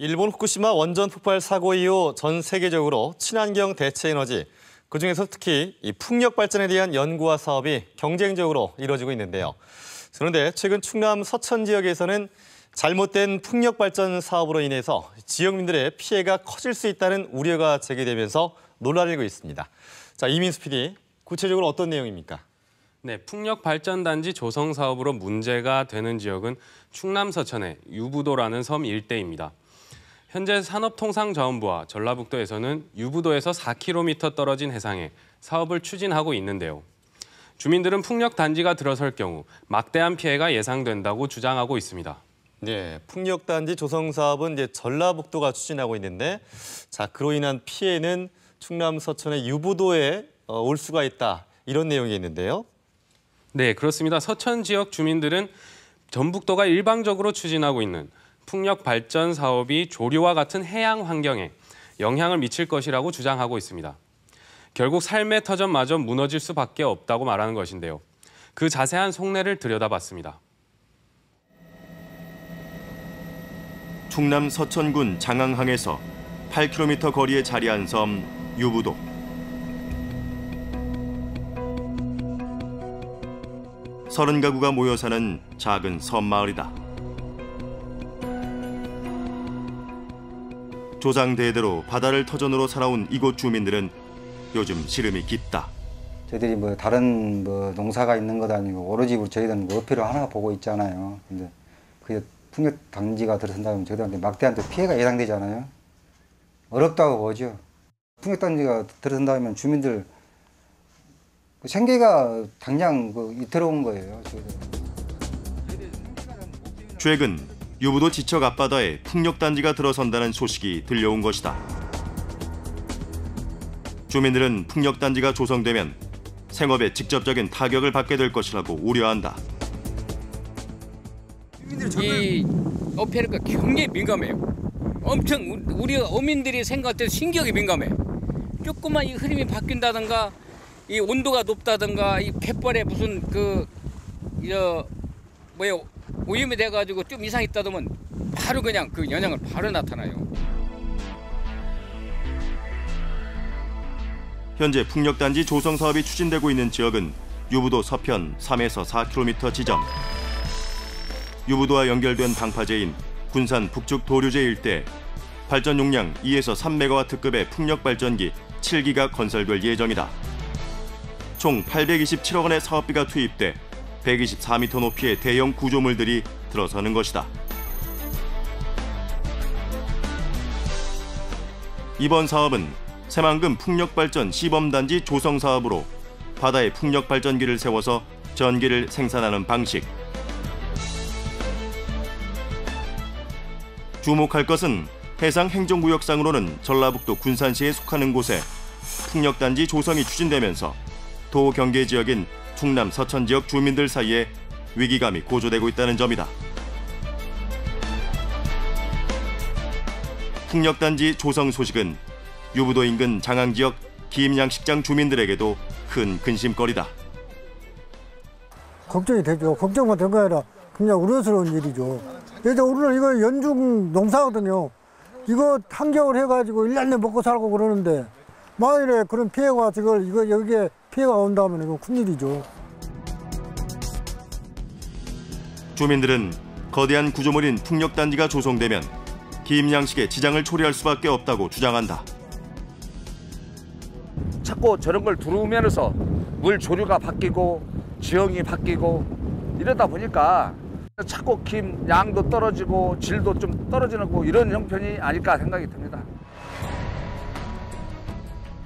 일본 후쿠시마 원전 폭발 사고 이후 전 세계적으로 친환경 대체 에너지, 그중에서 특히 이 풍력 발전에 대한 연구와 사업이 경쟁적으로 이루어지고 있는데요. 그런데 최근 충남 서천 지역에서는 잘못된 풍력 발전 사업으로 인해서 지역민들의 피해가 커질 수 있다는 우려가 제기되면서 논란이 일고 있습니다. 자, 이민수 PD, 구체적으로 어떤 내용입니까? 네, 풍력 발전단지 조성 사업으로 문제가 되는 지역은 충남 서천의 유부도라는 섬 일대입니다. 현재 산업통상자원부와 전라북도에서는 유부도에서 4km 떨어진 해상에 사업을 추진하고 있는데요. 주민들은 풍력 단지가 들어설 경우 막대한 피해가 예상된다고 주장하고 있습니다. 네, 풍력 단지 조성 사업은 이제 전라북도가 추진하고 있는데, 자, 그로 인한 피해는 충남 서천의 유부도에 올 수가 있다, 이런 내용이 있는데요. 네, 그렇습니다. 서천 지역 주민들은 전북도가 일방적으로 추진하고 있는 풍력 발전 사업이 조류와 같은 해양 환경에 영향을 미칠 것이라고 주장하고 있습니다. 결국 삶의 터전마저 무너질 수밖에 없다고 말하는 것인데요. 그 자세한 속내를 들여다봤습니다. 충남 서천군 장항항에서 8km 거리에 자리한 섬 유부도. 서른 가구가 모여 사는 작은 섬 마을이다. 조상 대대로 바다를 터전으로 살아온 이곳 주민들은 요즘 시름이 깊다. 저희들이 다른 농사가 있는 것도 아니고 오로지 저희들은 어필을 하나 보고 있잖아요. 근데 그게 풍력 단지가 들어선다면 저희들한테 막대한 피해가 예상되잖아요. 어렵다고 보죠. 풍력 단지가 들어선다면 주민들 생계가 당장 위태로운 거예요. 최근 유부도 지척 앞바다에 풍력 단지가 들어선다는 소식이 들려온 것이다. 주민들은 풍력 단지가 조성되면 생업에 직접적인 타격을 받게 될 것이라고 우려한다. 이 어폐가 굉장히 민감해요. 엄청 우리 어민들이 생각할 때 신경이 민감해. 조금만 이 흐름이 바뀐다든가, 이 온도가 높다든가, 이 갯벌에 무슨 오염이 돼가지고 좀 이상 있다더면 바로 그냥 그 영향을 바로 나타나요. 현재 풍력단지 조성 사업이 추진되고 있는 지역은 유부도 서편 3에서 4km 지점. 유부도와 연결된 방파제인 군산 북측 도류제 일대 발전 용량 2에서 3MW급의 풍력 발전기 7기가 건설될 예정이다. 총 827억 원의 사업비가 투입돼 124m 높이의 대형 구조물들이 들어서는 것이다. 이번 사업은 새만금 풍력발전 시범단지 조성 사업으로 바다에 풍력발전기를 세워서 전기를 생산하는 방식. 주목할 것은 해상 행정구역상으로는 전라북도 군산시에 속하는 곳에 풍력단지 조성이 추진되면서 도 경계 지역인 충남 서천 지역 주민들 사이에 위기감이 고조되고 있다는 점이다. 풍력단지 조성 소식은 유부도 인근 장항 지역 김양식장 주민들에게도 큰 근심거리다. 걱정이 되죠. 걱정만 된 거 아니라 그냥 우려스러운 일이죠. 예전 우리는 이거 연중 농사거든요. 이거 한겨울 해가지고 1년내 먹고 살고 그러는데 만일에 그런 피해가 여기에 피해가 온다면 이거 큰일이죠. 주민들은 거대한 구조물인 풍력단지가 조성되면 김양식에 지장을 초래할 수밖에 없다고 주장한다. 자꾸 저런 걸 두르면서 물 조류가 바뀌고 지형이 바뀌고 이러다 보니까 자꾸 김 양도 떨어지고 질도 좀 떨어지는 이런 형편이 아닐까 생각이 듭니다.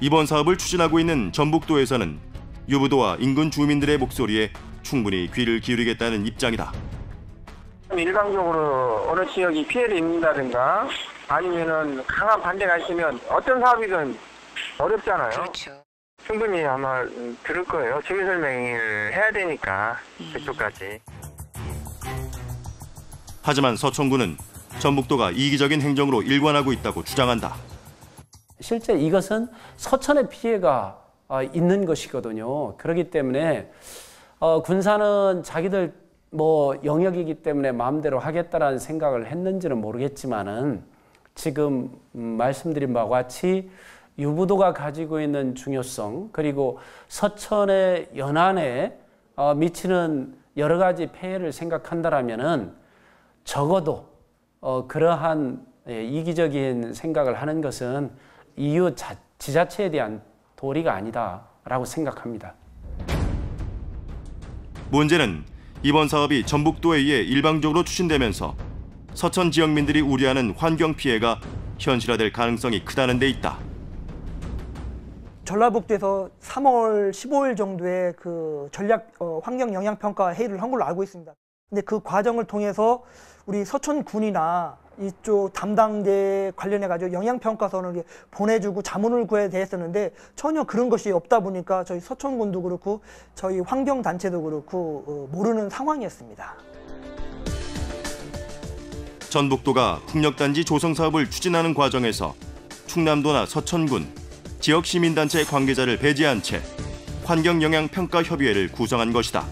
이번 사업을 추진하고 있는 전북도에서는 유부도와 인근 주민들의 목소리에 충분히 귀를 기울이겠다는 입장이다. 일방적으로 어느 지역이 피해를 입는다든가 아니면은 강한 반대가 있으면 어떤 사업이든 어렵잖아요. 그렇죠. 충분히 아마 들을 거예요. 재미 설명을 해야 되니까 그쪽까지. 하지만 서천군은 전북도가 이기적인 행정으로 일관하고 있다고 주장한다. 실제 이것은 서천의 피해가 있는 것이거든요. 그렇기 때문에 군산은 자기들 영역이기 때문에 마음대로 하겠다라는 생각을 했는지는 모르겠지만은 지금 말씀드린 바와 같이 유부도가 가지고 있는 중요성, 그리고 서천의 연안에 미치는 여러 가지 폐해를 생각한다라면은 적어도 그러한 이기적인 생각을 하는 것은 이웃 지자체에 대한 도리가 아니다라고 생각합니다. 문제는 이번 사업이 전북도에 의해 일방적으로 추진되면서 서천 지역민들이 우려하는 환경 피해가 현실화될 가능성이 크다는 데 있다. 전라북도에서 3월 15일 정도에 그 전략 환경 영향 평가 회의를 한 걸로 알고 있습니다. 근데 그 과정을 통해서 우리 서천군이나 이쪽 담당제 관련해 가지고 영향 평가서를 보내주고 자문을 구해야 됐었는데 전혀 그런 것이 없다 보니까 저희 서천군도 그렇고 저희 환경 단체도 그렇고 모르는 상황이었습니다. 전북도가 풍력단지 조성 사업을 추진하는 과정에서 충남도나 서천군, 지역 시민단체 관계자를 배제한 채 환경영향평가협의회를 구성한 것이다.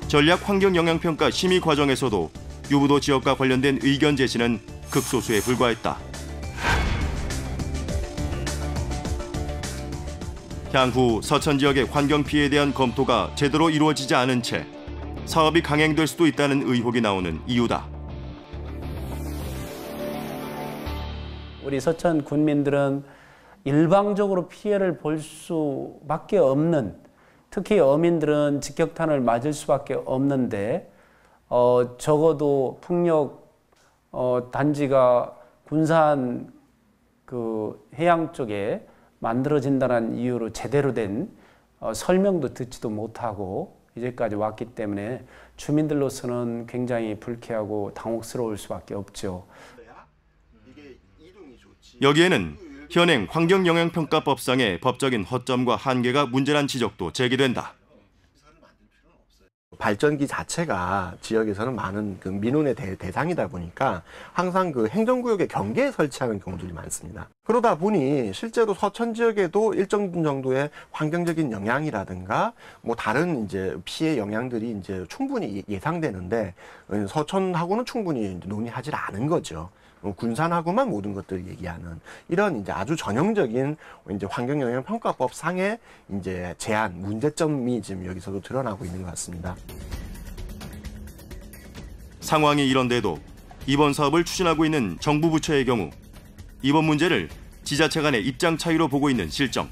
전략환경영향평가 심의 과정에서도 유부도 지역과 관련된 의견 제시는 극소수에 불과했다. 향후 서천 지역의 환경 피해에 대한 검토가 제대로 이루어지지 않은 채 사업이 강행될 수도 있다는 의혹이 나오는 이유다. 우리 서천 군민들은 일방적으로 피해를 볼 수밖에 없는, 특히 어민들은 직격탄을 맞을 수밖에 없는데 적어도 풍력 단지가 군산 그 해양 쪽에 만들어진다는 이유로 제대로 된 설명도 듣지도 못하고 이제까지 왔기 때문에 주민들로서는 굉장히 불쾌하고 당혹스러울 수밖에 없죠. 여기에는 현행 환경영향평가법상의 법적인 허점과 한계가 문제란 지적도 제기된다. 발전기 자체가 지역에서는 많은 그 민원의 대상이다 보니까 항상 그 행정구역의 경계에 설치하는 경우들이 많습니다. 그러다 보니 실제로 서천 지역에도 일정 정도의 환경적인 영향이라든가 뭐 다른 이제 피해 영향들이 이제 충분히 예상되는데 서천하고는 충분히 논의하지 않은 거죠. 군산하고만 모든 것들을 얘기하는 이런 이제 아주 전형적인 이제 환경영향평가법 상의 이제 제한, 문제점이 지금 여기서도 드러나고 있는 것 같습니다. 상황이 이런데도 이번 사업을 추진하고 있는 정부 부처의 경우 이번 문제를 지자체 간의 입장 차이로 보고 있는 실정.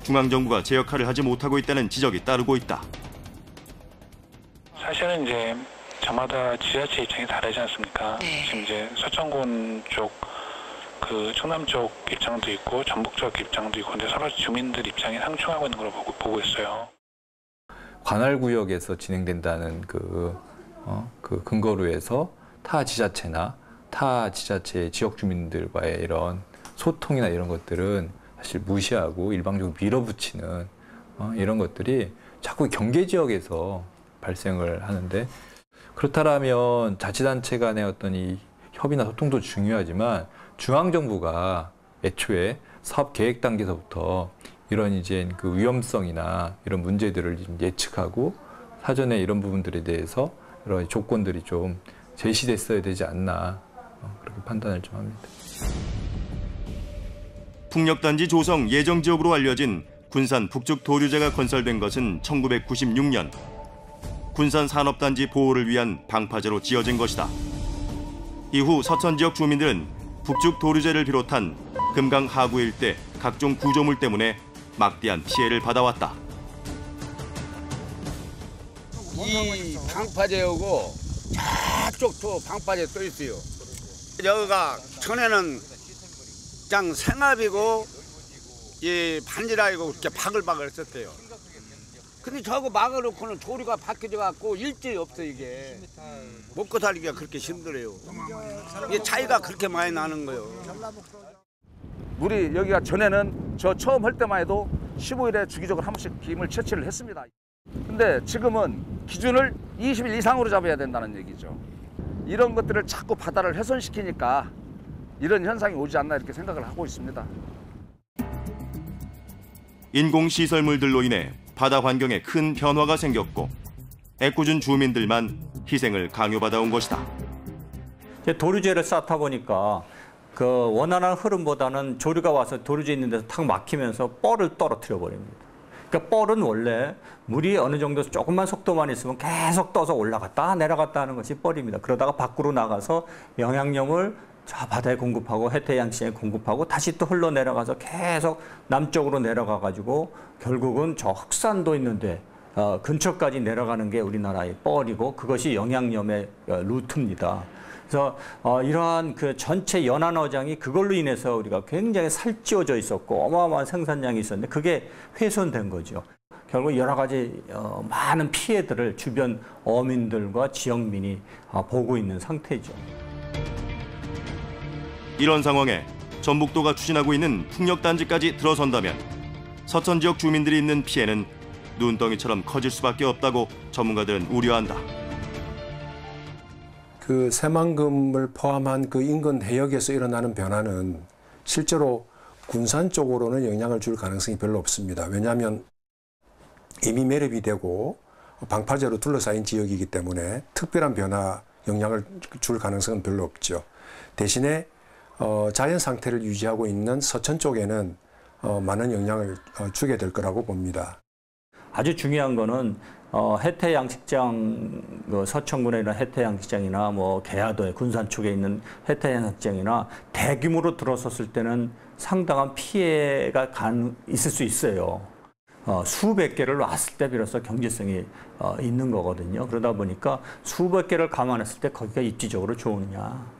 중앙정부가 제 역할을 하지 못하고 있다는 지적이 따르고 있다. 사실은 이제 저마다 지자체 입장이 다르지 않습니까? 네. 지금 이제 서천군 쪽, 그 충남 쪽 입장도 있고 전북 쪽 입장도 있고 근데 서로 주민들 입장이 상충하고 있는 걸로 보고 있어요. 관할구역에서 진행된다는 그 근거로 해서 타 지자체나 타 지자체 지역 주민들과의 이런 소통이나 이런 것들은 사실 무시하고 일방적으로 밀어붙이는 이런 것들이 자꾸 경계 지역에서 발생을 하는데, 그렇다면 자치단체 간의 어떤 이 협의나 소통도 중요하지만 중앙정부가 애초에 사업 계획 단계에서부터 이런 이제 그 위험성이나 이런 문제들을 예측하고 사전에 이런 부분들에 대해서 여러 조건들이 좀 제시됐어야 되지 않나, 그렇게 판단을 좀 합니다. 풍력단지 조성 예정 지역으로 알려진 군산 북측 도류제가 건설된 것은 1996년. 군산 산업단지 보호를 위한 방파제로 지어진 것이다. 이후 서천 지역 주민들은 북측 도류제를 비롯한 금강 하구 일대 각종 구조물 때문에 막대한 피해를 받아왔다. 이 방파제하고 저쪽도 방파제 또 있어요. 여기가 전에는 그냥 생압이고 이 반지라이고 이렇게 바글바글 했었대요. 근데 저거 막아놓고는 조류가 바뀌어 갖고 일질이 없어 이게. 먹고 살기가 그렇게 힘들어요. 이게 차이가 그렇게 많이 나는 거예요. 물이 여기가 전에는 저 처음 할 때만 해도 15일에 주기적으로 한 번씩 기물 채취를 했습니다. 근데 지금은 기준을 20일 이상으로 잡아야 된다는 얘기죠. 이런 것들을 자꾸 바다를 훼손시키니까 이런 현상이 오지 않나 이렇게 생각을 하고 있습니다. 인공시설물들로 인해 바다 환경에 큰 변화가 생겼고 애꿎은 주민들만 희생을 강요받아온 것이다. 도류제를 쌓다 보니까 그 원활한 흐름보다는 조류가 와서 도류제 있는 데서 탁 막히면서 뻘을 떨어뜨려 버립니다. 그러니까 뻘은 원래 물이 어느 정도 조금만 속도만 있으면 계속 떠서 올라갔다 내려갔다 하는 것이 뻘입니다. 그러다가 밖으로 나가서 영양염을 저 바다에 공급하고 해태양시장에 공급하고 다시 또 흘러내려가서 계속 남쪽으로 내려가 가지고 결국은 저 흑산도 있는데 근처까지 내려가는 게 우리나라의 뻘이고 그것이 영양염의 루트입니다. 그래서 이러한 그 전체 연안어장이 그걸로 인해서 우리가 굉장히 살찌워져 있었고 어마어마한 생산량이 있었는데 그게 훼손된 거죠. 결국 여러 가지 많은 피해들을 주변 어민들과 지역민이 보고 있는 상태죠. 이런 상황에 전북도가 추진하고 있는 풍력단지까지 들어선다면 서천 지역 주민들이 있는 피해는 눈덩이처럼 커질 수밖에 없다고 전문가들은 우려한다. 그 새만금을 포함한 그 인근 해역에서 일어나는 변화는 실제로 군산 쪽으로는 영향을 줄 가능성이 별로 없습니다. 왜냐하면 이미 매립이 되고 방파제로 둘러싸인 지역이기 때문에 특별한 변화, 영향을 줄 가능성은 별로 없죠. 대신에 자연 상태를 유지하고 있는 서천 쪽에는 많은 영향을 주게 될 거라고 봅니다. 아주 중요한 거는 해태양식장, 서천군에 있는 해태양식장이나 뭐 계야도에 군산 쪽에 있는 해태양식장이나 대규모로 들어섰을 때는 상당한 피해가 있을 수 있어요. 수백 개를 놨을 때 비로소 경제성이 있는 거거든요. 그러다 보니까 수백 개를 감안했을 때 거기가 입지적으로 좋으냐.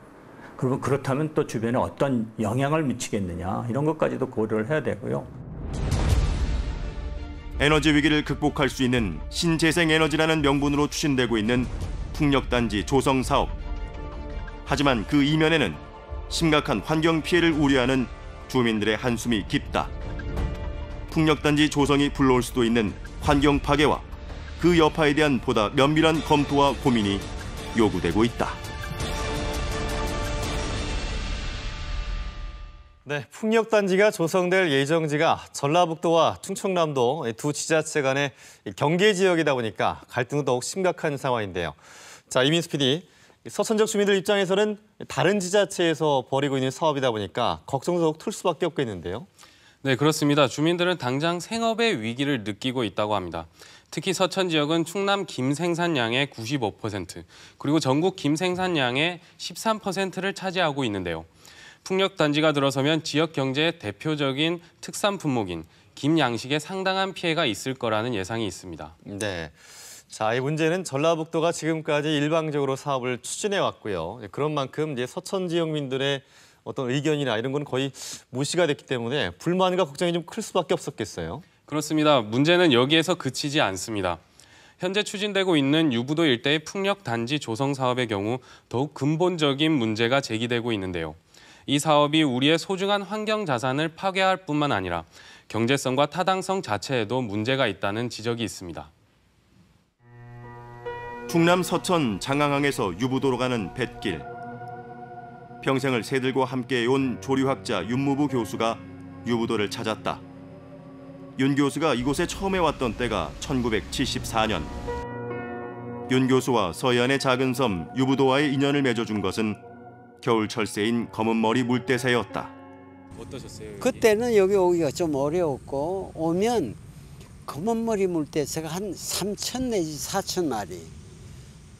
그러면 그렇다면 또 주변에 어떤 영향을 미치겠느냐. 이런 것까지도 고려를 해야 되고요. 에너지 위기를 극복할 수 있는 신재생에너지라는 명분으로 추진되고 있는 풍력단지 조성 사업. 하지만 그 이면에는 심각한 환경 피해를 우려하는 주민들의 한숨이 깊다. 풍력단지 조성이 불러올 수도 있는 환경 파괴와 그 여파에 대한 보다 면밀한 검토와 고민이 요구되고 있다. 네, 풍력단지가 조성될 예정지가 전라북도와 충청남도 두 지자체 간의 경계 지역이다 보니까 갈등도 더욱 심각한 상황인데요. 자, 이민수 PD, 서천 지역 주민들 입장에서는 다른 지자체에서 벌이고 있는 사업이다 보니까 걱정도 더욱 클 수밖에 없겠는데요. 네, 그렇습니다. 주민들은 당장 생업의 위기를 느끼고 있다고 합니다. 특히 서천 지역은 충남 김 생산량의 95%, 그리고 전국 김 생산량의 13%를 차지하고 있는데요. 풍력단지가 들어서면 지역 경제의 대표적인 특산 품목인 김 양식에 상당한 피해가 있을 거라는 예상이 있습니다. 네. 자, 이 문제는 전라북도가 지금까지 일방적으로 사업을 추진해 왔고요. 그런 만큼 이제 서천 지역민들의 어떤 의견이나 이런 건 거의 무시가 됐기 때문에 불만과 걱정이 좀 클 수밖에 없었겠어요. 그렇습니다. 문제는 여기에서 그치지 않습니다. 현재 추진되고 있는 유부도 일대의 풍력단지 조성 사업의 경우 더욱 근본적인 문제가 제기되고 있는데요. 이 사업이 우리의 소중한 환경 자산을 파괴할 뿐만 아니라 경제성과 타당성 자체에도 문제가 있다는 지적이 있습니다. 충남 서천 장항항에서 유부도로 가는 뱃길. 평생을 새들과 함께해온 조류학자 윤무부 교수가 유부도를 찾았다. 윤 교수가 이곳에 처음에 왔던 때가 1974년. 윤 교수와 서해안의 작은 섬 유부도와의 인연을 맺어준 것은 겨울 철새인 검은머리 물대새였다. 어떠셨어요? 여기? 그때는 여기 오기가 좀 어려웠고 오면 검은머리 물대새가 한 3,000 내지 4,000 마리.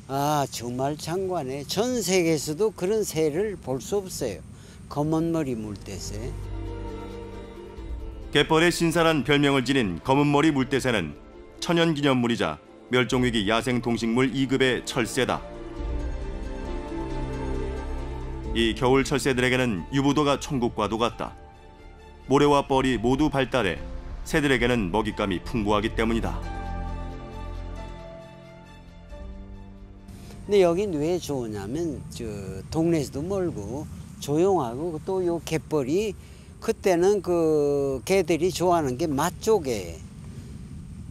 아, 정말 장관에 전 세계에서도 그런 새를 볼 수 없어요. 검은머리 물대새. 갯벌의 신선한 별명을 지닌 검은머리 물대새는 천연기념물이자 멸종위기 야생동식물 2급의 철새다. 이 겨울 철새들에게는 유부도가 천국과도 같다. 모래와 뻘이 모두 발달해 새들에게는 먹잇감이 풍부하기 때문이다. 근데 여긴 왜 좋으냐면 동네에서도 멀고 조용하고 또 요 갯벌이 그때는 그 개들이 좋아하는 게 맛조개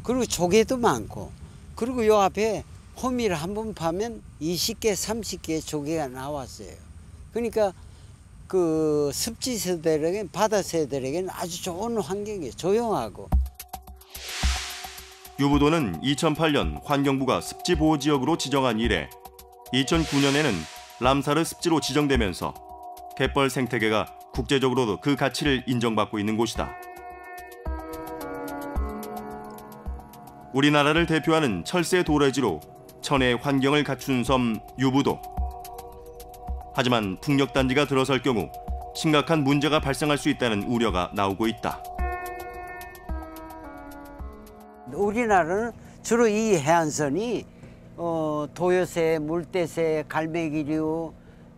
그리고 조개도 많고 그리고 요 앞에 호미를 한번 파면 20개 30개 조개가 나왔어요. 그러니까 그 습지 새들에게는 바다 새들에게는 아주 좋은 환경이에요. 조용하고. 유부도는 2008년 환경부가 습지보호지역으로 지정한 이래 2009년에는 람사르 습지로 지정되면서 갯벌 생태계가 국제적으로도 그 가치를 인정받고 있는 곳이다. 우리나라를 대표하는 철새 도래지로 천혜의 환경을 갖춘 섬 유부도. 하지만 풍력단지가 들어설 경우 심각한 문제가 발생할 수 있다는 우려가 나오고 있다. 우리나라는 주로 이 해안선이 도요새, 물대새, 갈매기류,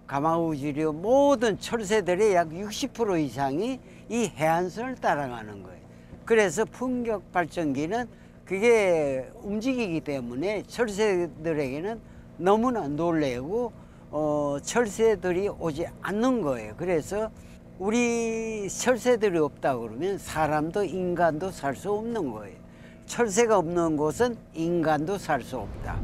가마우지류 모든 철새들의 약 60% 이상이 이 해안선을 따라가는 거예요. 그래서 풍력 발전기는 그게 움직이기 때문에 철새들에게는 너무나 놀래고 철새들이 오지 않는 거예요. 그래서 우리 철새들이 없다 그러면 사람도 인간도 살 수 없는 거예요. 철새가 없는 곳은 인간도 살 수 없다.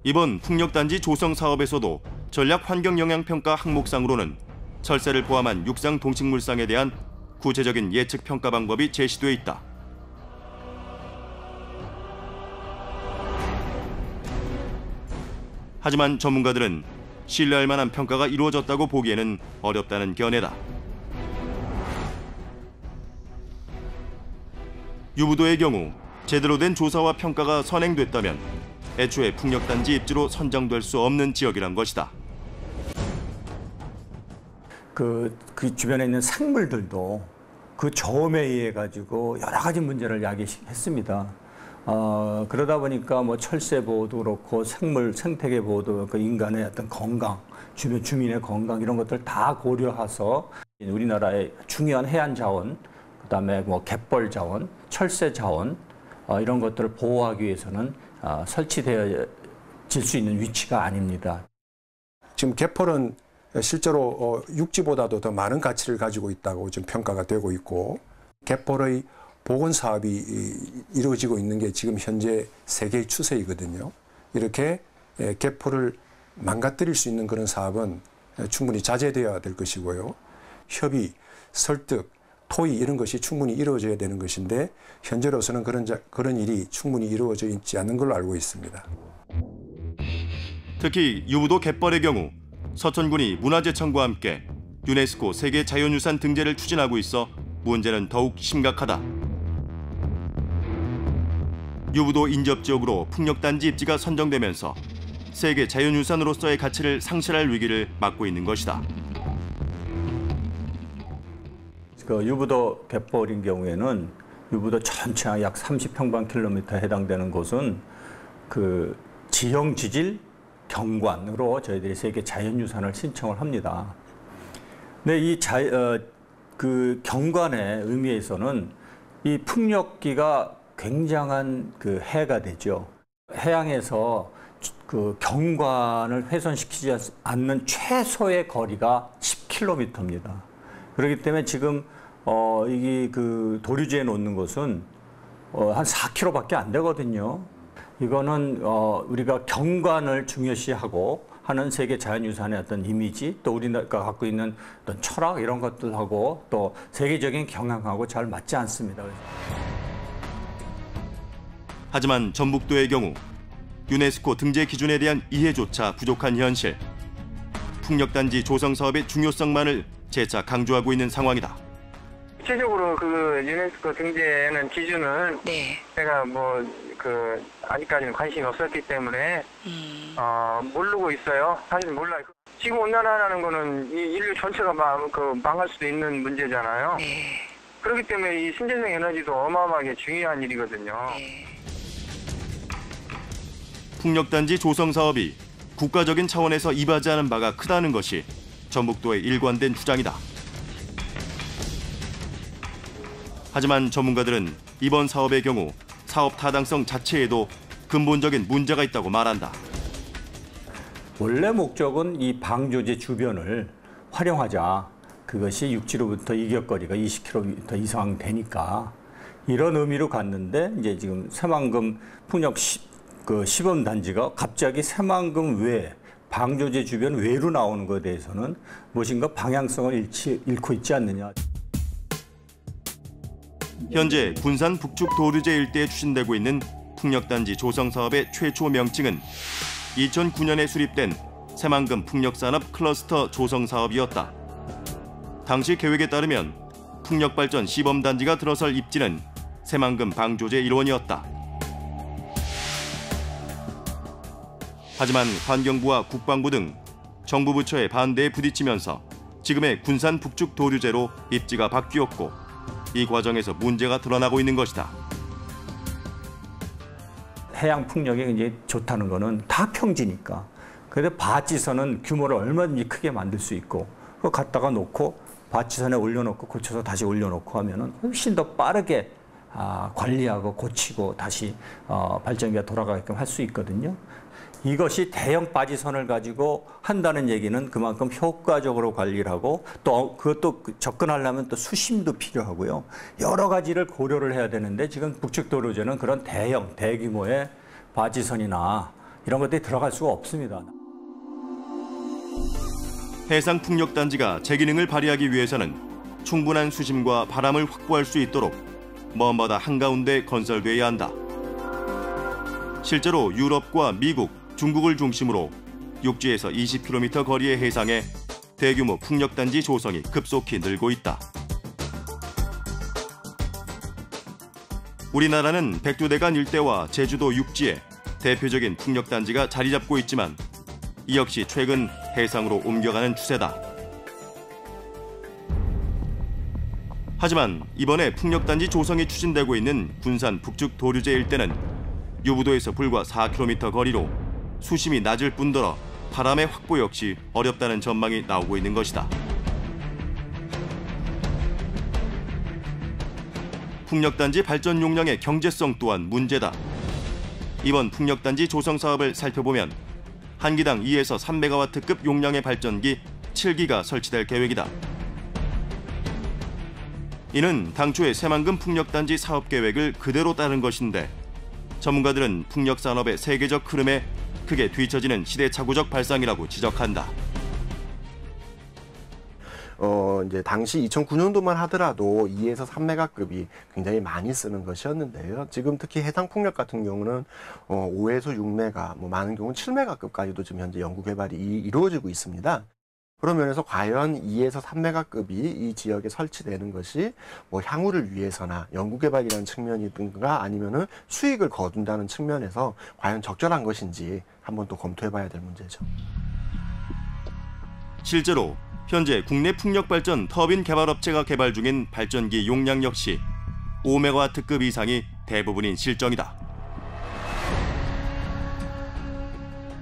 이번 풍력단지 조성 사업에서도 전략환경영향평가 항목상으로는 철새를 포함한 육상 동식물상에 대한 구체적인 예측 평가 방법이 제시돼 있다. 하지만 전문가들은 신뢰할 만한 평가가 이루어졌다고 보기에는 어렵다는 견해다. 유부도의 경우 제대로 된 조사와 평가가 선행됐다면 애초에 풍력단지 입지로 선정될 수 없는 지역이란 것이다. 그 주변에 있는 생물들도 그 저음에 의해 가지고 여러 가지 문제를 야기했습니다. 그러다 보니까 뭐 철새 보호도 그렇고 생물 생태계 보호도 그렇고 인간의 어떤 건강, 주변 주민의 건강 이런 것들 다 고려해서 우리나라의 중요한 해안 자원, 그다음에 뭐 갯벌 자원, 철새 자원 이런 것들을 보호하기 위해서는 설치되어질 수 있는 위치가 아닙니다. 지금 갯벌은 실제로 육지보다도 더 많은 가치를 가지고 있다고 지금 평가가 되고 있고, 갯벌의 복원 사업이 이루어지고 있는 게 지금 현재 세계의 추세이거든요. 이렇게 갯벌을 망가뜨릴 수 있는 그런 사업은 충분히 자제되어야 될 것이고요. 협의, 설득, 토의 이런 것이 충분히 이루어져야 되는 것인데 현재로서는 그런 일이 충분히 이루어져 있지 않는 걸로 알고 있습니다. 특히 유부도 갯벌의 경우 서천군이 문화재청과 함께 유네스코 세계 자연유산 등재를 추진하고 있어 문제는 더욱 심각하다. 유부도 인접지역으로 풍력단지 입지가 선정되면서 세계 자연유산으로서의 가치를 상실할 위기를 맞고 있는 것이다. 그 유부도 갯벌인 경우에는 유부도 전체 약 30평방킬로미터에 해당되는 곳은 그 지형 지질 경관으로 저희들이 세계 자연유산을 신청을 합니다. 근데 이 그 경관의 의미에서는 이 풍력기가 굉장한 그 해가 되죠. 해양에서 그 경관을 훼손시키지 않는 최소의 거리가 10km입니다. 그렇기 때문에 지금 이게 그 도류지에 놓는 것은 한 4km밖에 안 되거든요. 이거는 우리가 경관을 중요시하고 하는 세계 자연유산의 어떤 이미지, 또 우리나라가 갖고 있는 어떤 철학 이런 것들하고 또 세계적인 경향하고 잘 맞지 않습니다. 하지만 전북도의 경우 유네스코 등재 기준에 대한 이해조차 부족한 현실. 풍력단지 조성 사업의 중요성만을 재차 강조하고 있는 상황이다. 구체적으로 그 유네스코 등재하는 기준은 제가 아직까지는 관심이 없었기 때문에 모르고 있어요. 사실 몰라요. 지구 온난화라는 거는 이 인류 전체가 망할 수도 있는 문제잖아요. 그렇기 때문에 이 신재생 에너지도 어마어마하게 중요한 일이거든요. 풍력단지 조성 사업이 국가적인 차원에서 이바지하는 바가 크다는 것이 전북도의 일관된 주장이다. 하지만 전문가들은 이번 사업의 경우 사업 타당성 자체에도 근본적인 문제가 있다고 말한다. 원래 목적은 이 방조제 주변을 활용하자. 그것이 육지로부터 이격거리가 20km 이상 되니까 이런 의미로 갔는데 이제 지금 새만금 풍력 시범 단지가 갑자기 새만금 외 방조제 주변 외로 나오는 것에 대해서는 무엇인가 방향성을 잃고 있지 않느냐. 현재 군산 북측 도류제 일대에 추진되고 있는 풍력단지 조성 사업의 최초 명칭은 2009년에 수립된 새만금 풍력산업 클러스터 조성 사업이었다. 당시 계획에 따르면 풍력발전 시범단지가 들어설 입지는 새만금 방조제 1원이었다. 하지만 환경부와 국방부 등 정부 부처의 반대에 부딪히면서 지금의 군산 북측 도류제로 입지가 바뀌었고 이 과정에서 문제가 드러나고 있는 것이다. 해양 풍력이 굉장히 좋다는 거는 다 평지니까. 그런데 밭지선은 규모를 얼마든지 크게 만들 수 있고 그거 갖다가 놓고 밭지선에 올려놓고 고쳐서 다시 올려놓고 하면은 훨씬 더 빠르게 관리하고 고치고 다시 발전기가 돌아가게끔 할 수 있거든요. 이것이 대형 바지선을 가지고 한다는 얘기는 그만큼 효과적으로 관리를 하고 또 그것도 접근하려면 또 수심도 필요하고요. 여러 가지를 고려를 해야 되는데 지금 북측도로제는 그런 대규모의 바지선이나 이런 것들이 들어갈 수가 없습니다. 해상풍력단지가 제 기능을 발휘하기 위해서는 충분한 수심과 바람을 확보할 수 있도록 먼 바다 한가운데 건설돼야 한다. 실제로 유럽과 미국, 중국을 중심으로 육지에서 20km 거리의 해상에 대규모 풍력단지 조성이 급속히 늘고 있다. 우리나라는 백두대간 일대와 제주도 육지에 대표적인 풍력단지가 자리 잡고 있지만 이 역시 최근 해상으로 옮겨가는 추세다. 하지만 이번에 풍력단지 조성이 추진되고 있는 군산 북측 도류제 일대는 유부도에서 불과 4km 거리로 수심이 낮을 뿐더러 바람의 확보 역시 어렵다는 전망이 나오고 있는 것이다. 풍력단지 발전 용량의 경제성 또한 문제다. 이번 풍력단지 조성 사업을 살펴보면 한 기당 2에서 3메가와트급 용량의 발전기 7기가 설치될 계획이다. 이는 당초의 새만금 풍력단지 사업 계획을 그대로 따른 것인데 전문가들은 풍력산업의 세계적 흐름에 크게 뒤처지는 시대착오적 발상이라고 지적한다. 이제 당시 2009년도만 하더라도 2에서 3메가급이 굉장히 많이 쓰는 것이었는데요. 지금 특히 해상풍력 같은 경우는 5에서 6메가, 많은 경우는 7메가급까지도 지금 현재 연구 개발이 이루어지고 있습니다. 그런 면에서 과연 2에서 3메가급이 이 지역에 설치되는 것이 향후를 위해서나 연구개발이라는 측면이든가 아니면은 수익을 거둔다는 측면에서 과연 적절한 것인지 한번 또 검토해봐야 될 문제죠. 실제로 현재 국내 풍력발전 터빈 개발업체가 개발 중인 발전기 용량 역시 5메가와트급 이상이 대부분인 실정이다.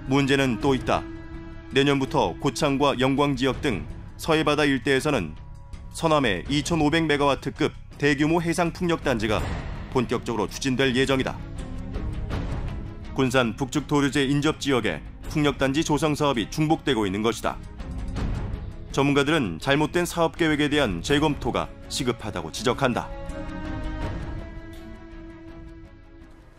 문제는 또 있다. 내년부터 고창과 영광 지역 등 서해바다 일대에서는 서남의 2,500메가와트급 대규모 해상풍력단지가 본격적으로 추진될 예정이다. 군산 북측 도류제 인접 지역에 풍력단지 조성 사업이 중복되고 있는 것이다. 전문가들은 잘못된 사업 계획에 대한 재검토가 시급하다고 지적한다.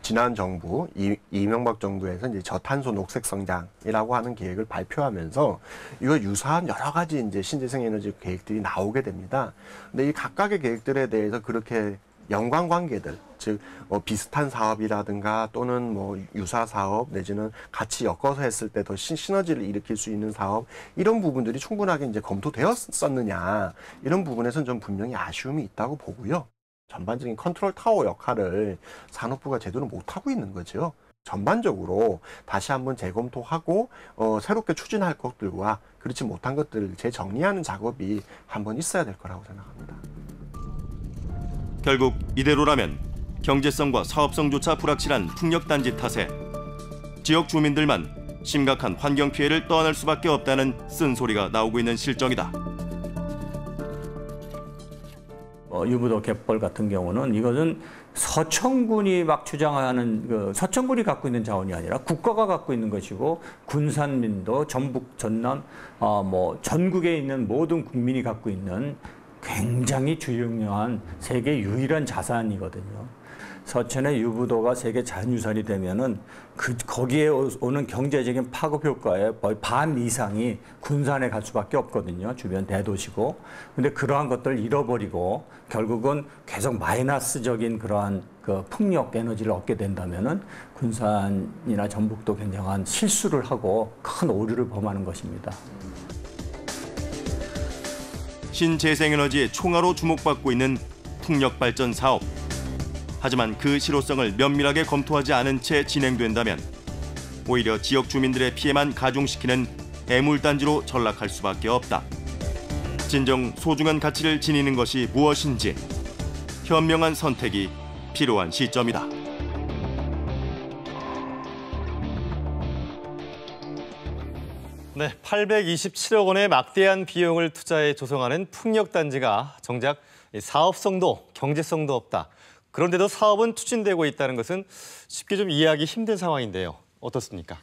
지난 정부, 이명박 정부에서 이제 저탄소 녹색 성장이라고 하는 계획을 발표하면서 이거 유사한 여러 가지 이제 신재생 에너지 계획들이 나오게 됩니다. 근데 이 각각의 계획들에 대해서 그렇게 연관 관계들, 즉 비슷한 사업이라든가 또는 유사 사업 내지는 같이 엮어서 했을 때 더 시너지를 일으킬 수 있는 사업, 이런 부분들이 충분하게 이제 검토되었었느냐, 이런 부분에서는 좀 분명히 아쉬움이 있다고 보고요. 전반적인 컨트롤 타워 역할을 산업부가 제대로 못하고 있는 거죠. 전반적으로 다시 한번 재검토하고 새롭게 추진할 것들과 그렇지 못한 것들을 재정리하는 작업이 한번 있어야 될 거라고 생각합니다. 결국 이대로라면 경제성과 사업성조차 불확실한 풍력단지 탓에 지역 주민들만 심각한 환경 피해를 떠안을 수밖에 없다는 쓴소리가 나오고 있는 실정이다. 유부도 갯벌 같은 경우는 이것은 서천군이 막 주장하는 서천군이 갖고 있는 자원이 아니라 국가가 갖고 있는 것이고 군산민도 전북 전남 전국에 있는 모든 국민이 갖고 있는 굉장히 중요한 세계 유일한 자산이거든요. 서천의 유부도가 세계 자연유산이 되면은 거기에 오는 경제적인 파급 효과의 거의 반 이상이 군산에 갈 수밖에 없거든요. 주변 대도시고. 근데 그러한 것들을 잃어버리고 결국은 계속 마이너스적인 그러한 그 풍력 에너지를 얻게 된다면은 군산이나 전북도 굉장한 실수를 하고 큰 오류를 범하는 것입니다. 신재생에너지의 총알로 주목받고 있는 풍력발전 사업. 하지만 그 실효성을 면밀하게 검토하지 않은 채 진행된다면 오히려 지역 주민들의 피해만 가중시키는 애물단지로 전락할 수밖에 없다. 진정 소중한 가치를 지니는 것이 무엇인지 현명한 선택이 필요한 시점이다. 네, 827억 원의 막대한 비용을 투자해 조성하는 풍력단지가 정작 사업성도 경제성도 없다. 그런데도 사업은 추진되고 있다는 것은 쉽게 좀 이해하기 힘든 상황인데요. 어떻습니까?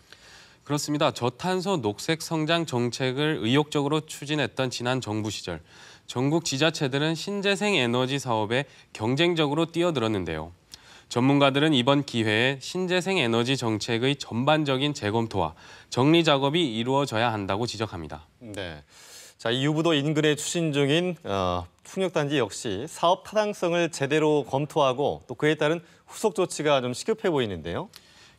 그렇습니다. 저탄소 녹색 성장 정책을 의욕적으로 추진했던 지난 정부 시절, 전국 지자체들은 신재생 에너지 사업에 경쟁적으로 뛰어들었는데요. 전문가들은 이번 기회에 신재생 에너지 정책의 전반적인 재검토와 정리 작업이 이루어져야 한다고 지적합니다. 네. 자, 이 유부도 인근에 추진 중인 풍력단지 역시 사업 타당성을 제대로 검토하고 또 그에 따른 후속 조치가 좀 시급해 보이는데요.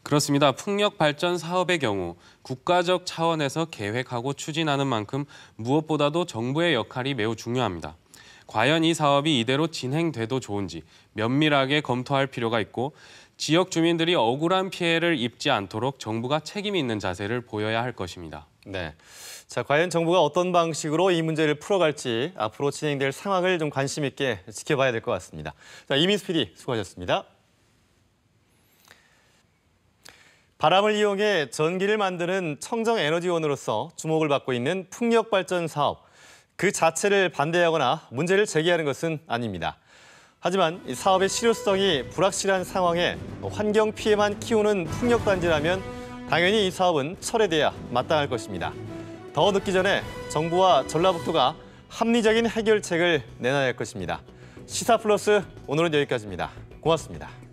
그렇습니다. 풍력 발전 사업의 경우 국가적 차원에서 계획하고 추진하는 만큼 무엇보다도 정부의 역할이 매우 중요합니다. 과연 이 사업이 이대로 진행돼도 좋은지 면밀하게 검토할 필요가 있고 지역 주민들이 억울한 피해를 입지 않도록 정부가 책임 있는 자세를 보여야 할 것입니다. 네. 자, 과연 정부가 어떤 방식으로 이 문제를 풀어갈지 앞으로 진행될 상황을 좀 관심 있게 지켜봐야 될 것 같습니다. 자, 이민수 PD 수고하셨습니다. 바람을 이용해 전기를 만드는 청정에너지원으로서 주목을 받고 있는 풍력발전 사업. 그 자체를 반대하거나 문제를 제기하는 것은 아닙니다. 하지만 이 사업의 실효성이 불확실한 상황에 환경 피해만 키우는 풍력단지라면 당연히 이 사업은 철회돼야 마땅할 것입니다. 더 늦기 전에 정부와 전라북도가 합리적인 해결책을 내놔야 할 것입니다. 시사플러스 오늘은 여기까지입니다. 고맙습니다.